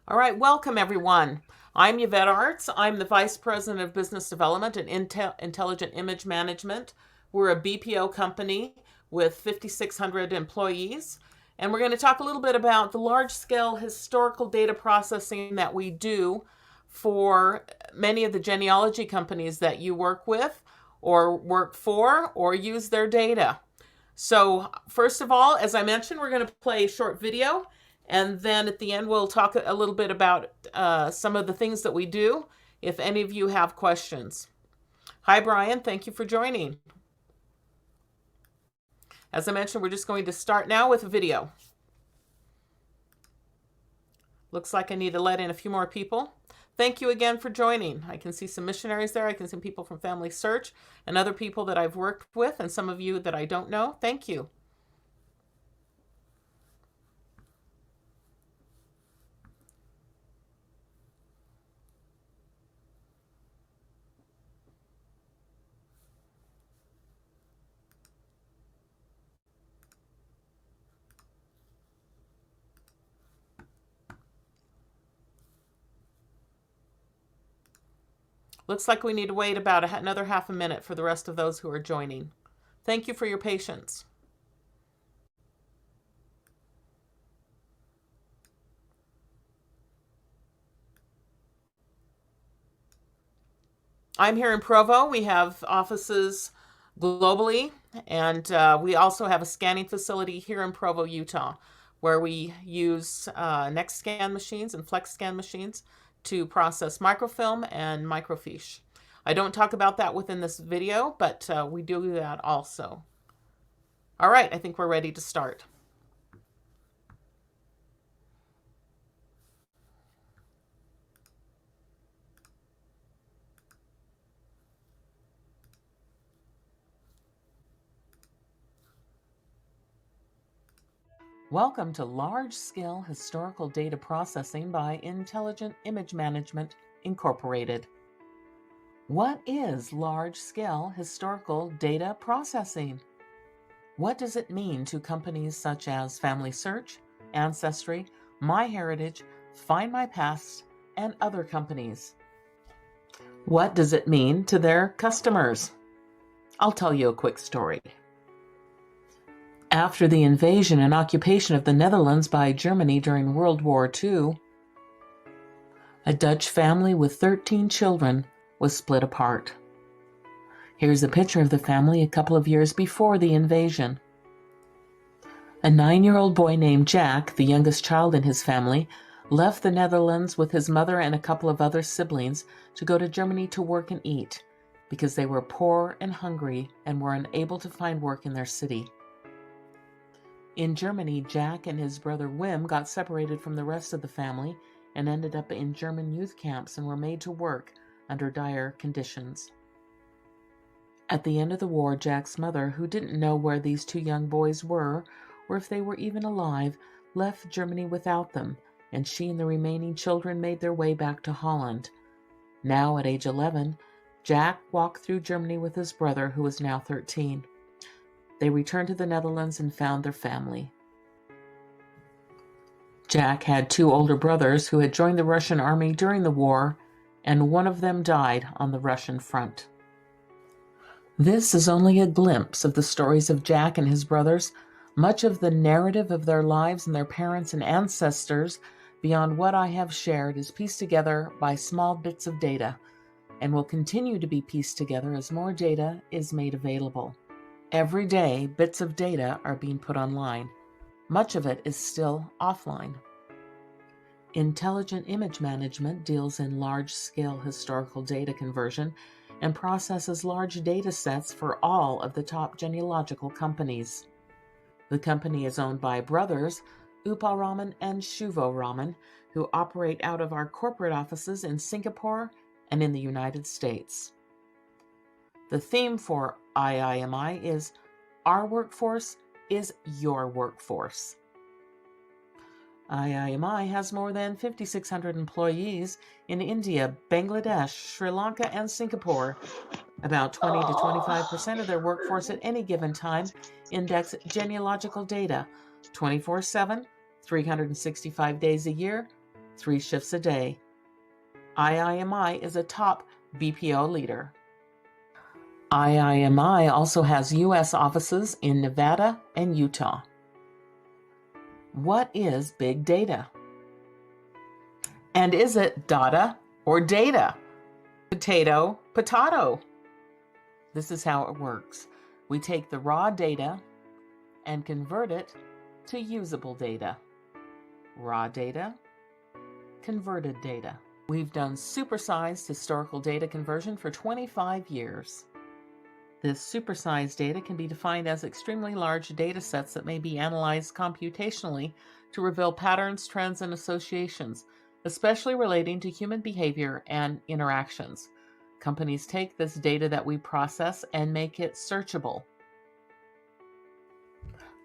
All right, welcome everyone. I'm Yvette Arts. I'm the Vice President of Business Development and Intelligent Image Management. We're a BPO company with 5,600 employees, and we're going to talk a little bit about the large-scale historical data processing that we do for many of the genealogy companies that you work with or work for or use their data. So first of all, as I mentioned, we're going to play a short video, and then at the end we'll talk a little bit about some of the things that we do if any of you have questions. Hi, Brian. Thank you for joining. As I mentioned, we're just going to start now with a video. Looks like I need to let in a few more people. Thank you again for joining. I can see some missionaries there. I can see people from Family Search and other people that I've worked with, and some of you that I don't know. Thank you. Looks like we need to wait about another half a minute for the rest of those who are joining. Thank you for your patience. I'm here in Provo. We have offices globally, and we also have a scanning facility here in Provo, Utah, where we use NextScan machines and FlexScan machines to process microfilm and microfiche. I don't talk about that within this video, but we do that also. All right, I think we're ready to start. Welcome to Large-Scale Historical Data Processing by Intelligent Image Management, Incorporated. What is large-scale historical data processing? What does it mean to companies such as Family Search, Ancestry, MyHeritage, Find My Past, and other companies? What does it mean to their customers? I'll tell you a quick story. After the invasion and occupation of the Netherlands by Germany during World War II, a Dutch family with 13 children was split apart. Here's a picture of the family a couple of years before the invasion. A 9-year-old boy named Jack, the youngest child in his family, left the Netherlands with his mother and a couple of other siblings to go to Germany to work and eat because they were poor and hungry and were unable to find work in their city. In Germany, Jack and his brother Wim got separated from the rest of the family and ended up in German youth camps and were made to work under dire conditions. At the end of the war, Jack's mother, who didn't know where these two young boys were or if they were even alive, left Germany without them, and she and the remaining children made their way back to Holland. Now, at age 11, Jack walked through Germany with his brother, who was now 13. They returned to the Netherlands and found their family. Jack had 2 older brothers who had joined the Russian army during the war, and one of them died on the Russian front. This is only a glimpse of the stories of Jack and his brothers. Much of the narrative of their lives and their parents and ancestors, beyond what I have shared, is pieced together by small bits of data, and will continue to be pieced together as more data is made available. Every day, bits of data are being put online. Much of it is still offline. Intelligent Image Management deals in large-scale historical data conversion and processes large data sets for all of the top genealogical companies. The company is owned by brothers Upal Raman and Shuvo Raman, who operate out of our corporate offices in Singapore and in the United States. The theme for IIMI is Our Workforce is Your Workforce. IIMI has more than 5,600 employees in India, Bangladesh, Sri Lanka, and Singapore. About 20 to 25% of their workforce at any given time index genealogical data 24/7, 365 days a year, 3 shifts a day. IIMI is a top BPO leader. IIMI also has U.S. offices in Nevada and Utah. What is big data? And is it data or data? Potato, potato. This is how it works. We take the raw data and convert it to usable data. Raw data, converted data. We've done supersized historical data conversion for 25 years. This supersized data can be defined as extremely large data sets that may be analyzed computationally to reveal patterns, trends, and associations, especially relating to human behavior and interactions. Companies take this data that we process and make it searchable.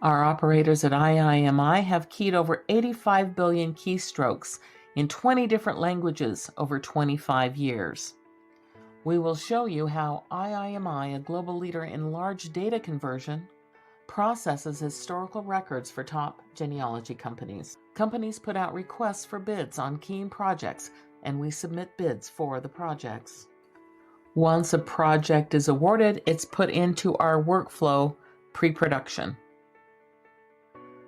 Our operators at IIMI have keyed over 85 billion keystrokes in 20 different languages over 25 years. We will show you how IIMI, a global leader in large data conversion, processes historical records for top genealogy companies. Companies put out requests for bids on keying projects, and we submit bids for the projects. Once a project is awarded, it's put into our workflow pre-production.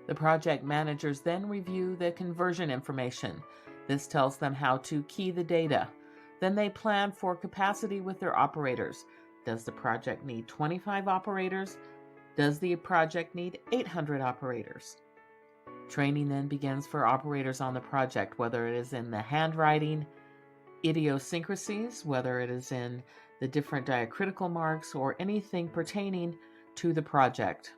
The project managers then review the conversion information. This tells them how to key the data. Then they plan for capacity with their operators. Does the project need 25 operators? Does the project need 800 operators? Training then begins for operators on the project, whether it is in the handwriting, idiosyncrasies, whether it is in the different diacritical marks, or anything pertaining to the project.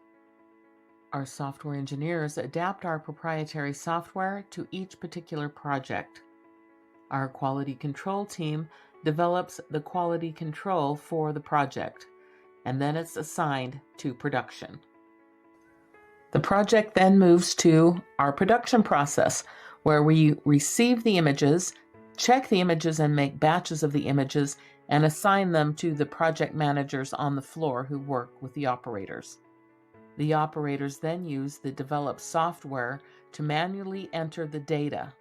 Our software engineers adapt our proprietary software to each particular project. Our quality control team develops the quality control for the project, and then it's assigned to production. The project then moves to our production process, where we receive the images, check the images and make batches of the images, and assign them to the project managers on the floor who work with the operators. The operators then use the developed software to manually enter the data.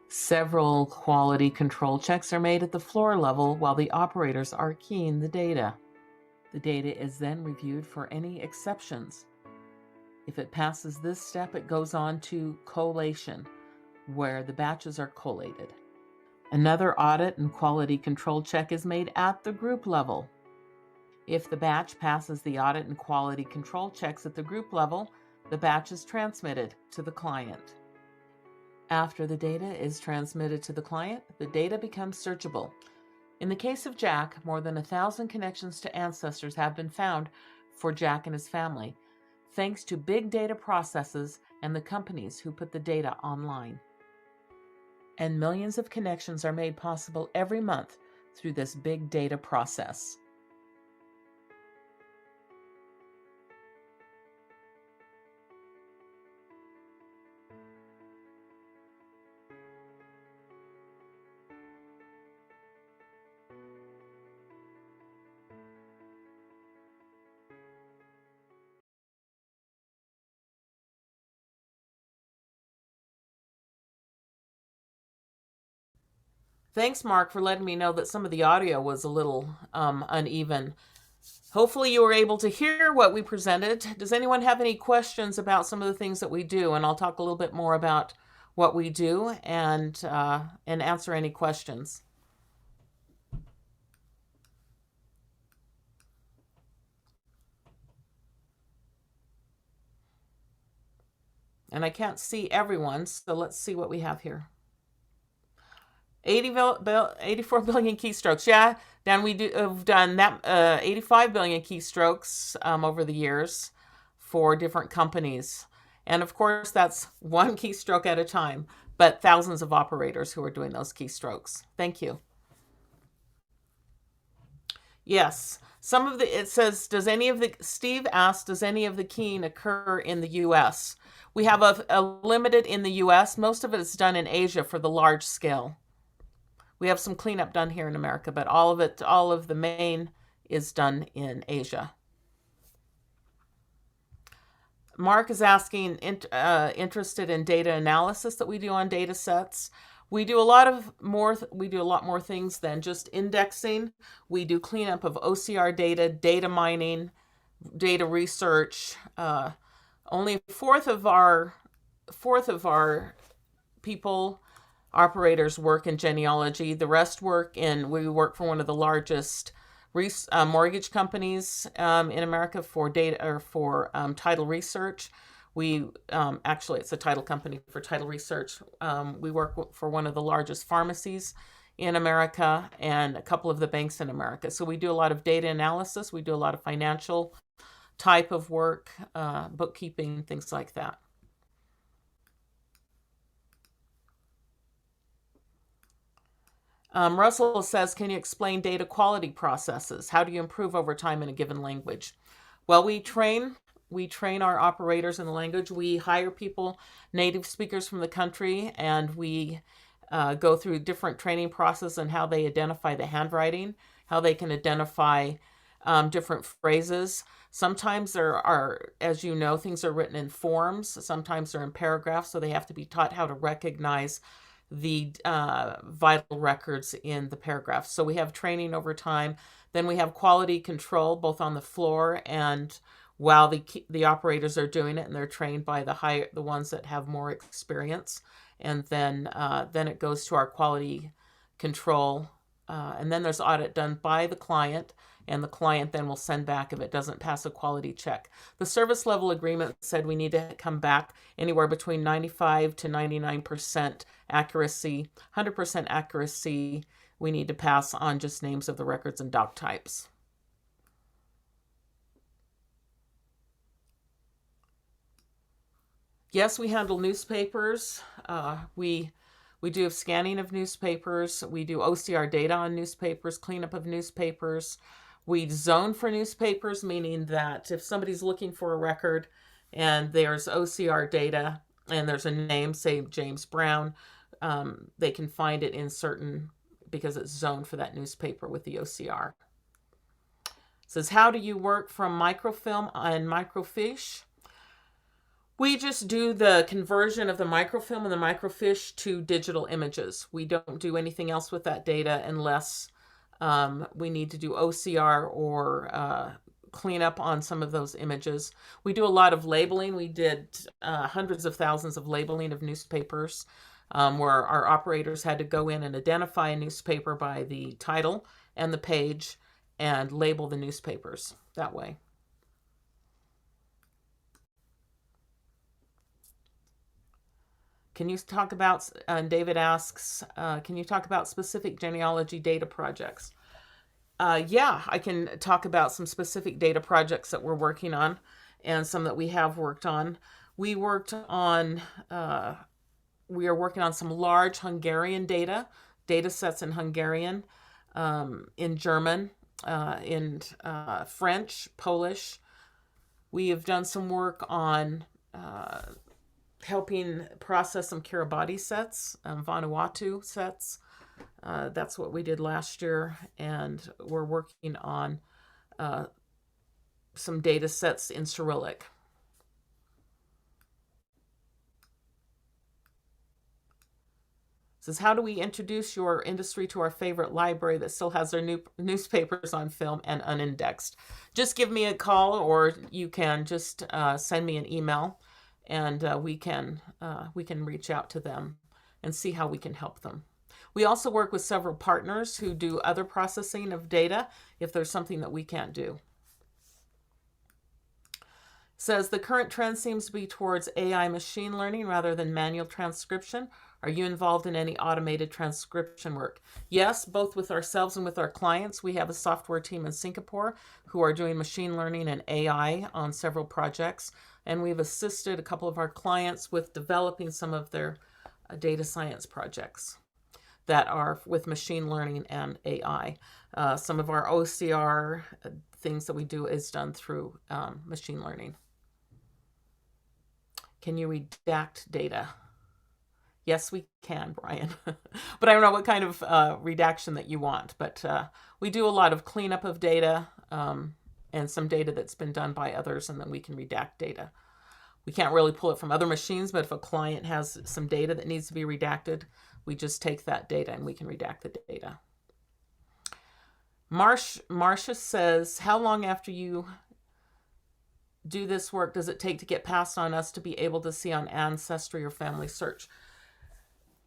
Several quality control checks are made at the floor level while the operators are keying the data. The data is then reviewed for any exceptions. If it passes this step, it goes on to collation, where the batches are collated. Another audit and quality control check is made at the group level. If the batch passes the audit and quality control checks at the group level, the batch is transmitted to the client. After the data is transmitted to the client, the data becomes searchable. In the case of Jack, more than 1,000 connections to ancestors have been found for Jack and his family, thanks to big data processes and the companies who put the data online. And millions of connections are made possible every month through this big data process. Thanks, Mark, for letting me know that some of the audio was a little uneven. Hopefully you were able to hear what we presented. Does anyone have any questions about some of the things that we do? And I'll talk a little bit more about what we do and answer any questions. And I can't see everyone, so let's see what we have here. 84 billion keystrokes. Yeah, Dan, have done that 85 billion keystrokes over the years for different companies. And of course, that's one keystroke at a time, but thousands of operators who are doing those keystrokes. Thank you. Yes, it says, Steve asked, does any of the keying occur in the U.S.? We have a limited in the U.S. Most of it is done in Asia for the large scale. We have some cleanup done here in America, but all of the main is done in Asia. Mark is asking, interested in data analysis that we do on data sets. We do a lot more things than just indexing. We do cleanup of OCR data, data mining, data research. Only fourth of our people operators work in genealogy. The rest we work for one of the largest mortgage companies in America for data or for title research. We actually, it's a title company for title research. We work for one of the largest pharmacies in America and a couple of the banks in America. So we do a lot of data analysis. We do a lot of financial type of work, bookkeeping, things like that. Russell says, can you explain data quality processes? How do you improve over time in a given language? Well, we train our operators in the language. We hire people, native speakers from the country, and we go through different training processes on how they identify the handwriting, how they can identify different phrases. Sometimes there are, as you know, things are written in forms. Sometimes they're in paragraphs, so they have to be taught how to recognize the vital records in the paragraphs. So we have training over time. Then we have quality control both on the floor and while the operators are doing it, and they're trained by the ones that have more experience. And then it goes to our quality control, and then there's audit done by the client, and the client then will send back if it doesn't pass a quality check. The service level agreement said we need to come back anywhere between 95 to 99% accuracy, 100% accuracy. We need to pass on just names of the records and doc types. Yes, we handle newspapers. We do scanning of newspapers. We do OCR data on newspapers, cleanup of newspapers. We zone for newspapers, meaning that if somebody's looking for a record and there's OCR data and there's a name, say James Brown, they can find it in certain, because it's zoned for that newspaper with the OCR. It says, how do you work from microfilm and microfiche? We just do the conversion of the microfilm and the microfiche to digital images. We don't do anything else with that data unless we need to do OCR or clean up on some of those images. We do a lot of labeling. We did hundreds of thousands of labeling of newspapers where our operators had to go in and identify a newspaper by the title and the page and label the newspapers that way. Can you talk about, David asks, can you talk about specific genealogy data projects? Yeah, I can talk about some specific data projects that we're working on and some that we have worked on. We are working on some large Hungarian data sets in Hungarian, in German, in French, Polish. We have done some work on helping process some Kiribati sets, Vanuatu sets. That's what we did last year, and we're working on some data sets in Cyrillic. It says, how do we introduce your industry to our favorite library that still has their newspapers on film and unindexed? Just give me a call, or you can just send me an email, and we can reach out to them and see how we can help them. We also work with several partners who do other processing of data if there's something that we can't do. It says, the current trend seems to be towards AI machine learning rather than manual transcription. Are you involved in any automated transcription work? Yes, both with ourselves and with our clients. We have a software team in Singapore who are doing machine learning and AI on several projects. And we've assisted a couple of our clients with developing some of their data science projects that are with machine learning and AI. Some of our OCR things that we do is done through machine learning. Can you redact data? Yes, we can, Brian. But I don't know what kind of redaction that you want. But we do a lot of cleanup of data and some data that's been done by others, and then we can redact data. We can't really pull it from other machines, but if a client has some data that needs to be redacted, we just take that data and we can redact the data. Marcia says, how long after you do this work does it take to get passed on us to be able to see on Ancestry or Family Search?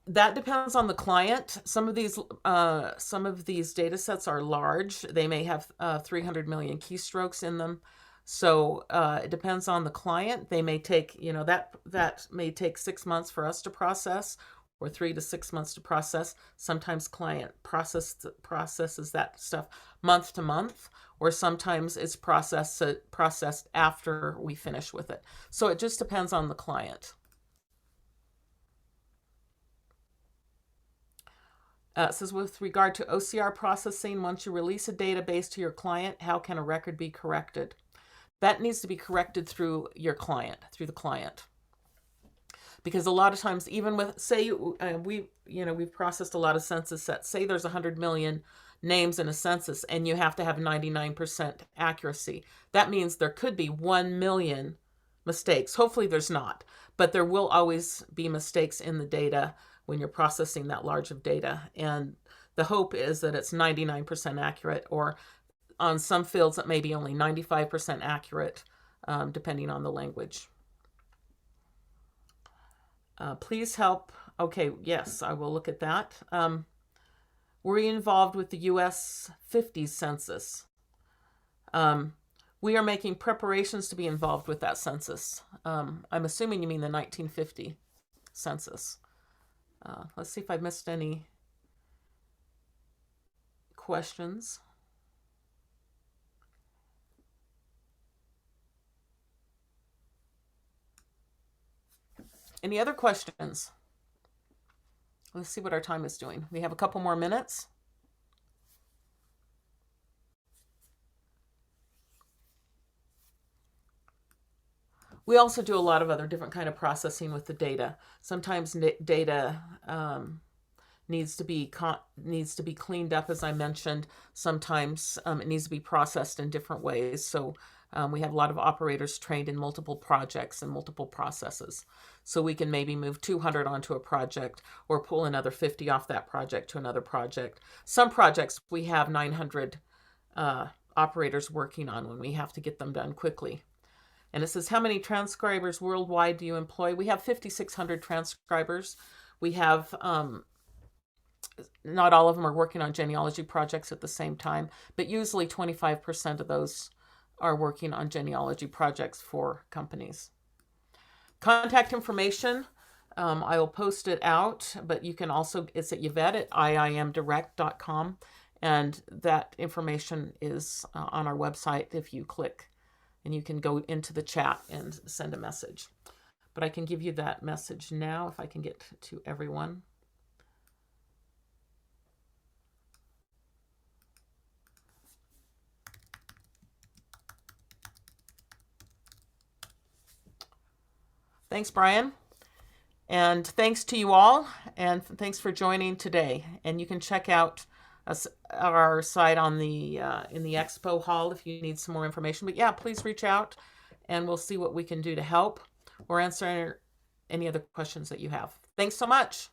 That depends on the client. Some of these data sets are large. They may have 300 million keystrokes in them. So it depends on the client. They may take, that may take 6 months for us to process, or 3 to 6 months to process. Sometimes client processes that stuff month to month, or sometimes it's processed after we finish with it. So it just depends on the client. It says, with regard to OCR processing, once you release a database to your client, how can a record be corrected? That needs to be corrected through your client, through the client. Because a lot of times, even with, say, we've processed a lot of census sets. Say there's 100 million names in a census, and you have to have 99% accuracy. That means there could be 1 million mistakes. Hopefully there's not, but there will always be mistakes in the data when you're processing that large of data. And the hope is that it's 99% accurate, or on some fields it may be only 95% accurate, depending on the language. Please help. Okay, yes, I will look at that. Were you involved with the US 50s census? We are making preparations to be involved with that census. I'm assuming you mean the 1950 census. Let's see if I missed any questions. Any other questions? Let's see what our time is doing. We have a couple more minutes. We also do a lot of other different kind of processing with the data. Sometimes data needs to be cleaned up, as I mentioned. Sometimes it needs to be processed in different ways. So we have a lot of operators trained in multiple projects and multiple processes. So we can maybe move 200 onto a project, or pull another 50 off that project to another project. Some projects we have 900 operators working on when we have to get them done quickly. And it says, how many transcribers worldwide do you employ? We have 5,600 transcribers. We have, not all of them are working on genealogy projects at the same time, but usually 25% of those are working on genealogy projects for companies. Contact information, I will post it out, but you can also, it's at Yvette at iimdirect.com, and that information is on our website if you click, and you can go into the chat and send a message. But I can give you that message now if I can get to everyone. Thanks, Brian. And thanks to you all, and thanks for joining today. And you can check out our site on the in the expo hall if you need some more information. But yeah, please reach out, and we'll see what we can do to help or answer any other questions that you have. Thanks so much.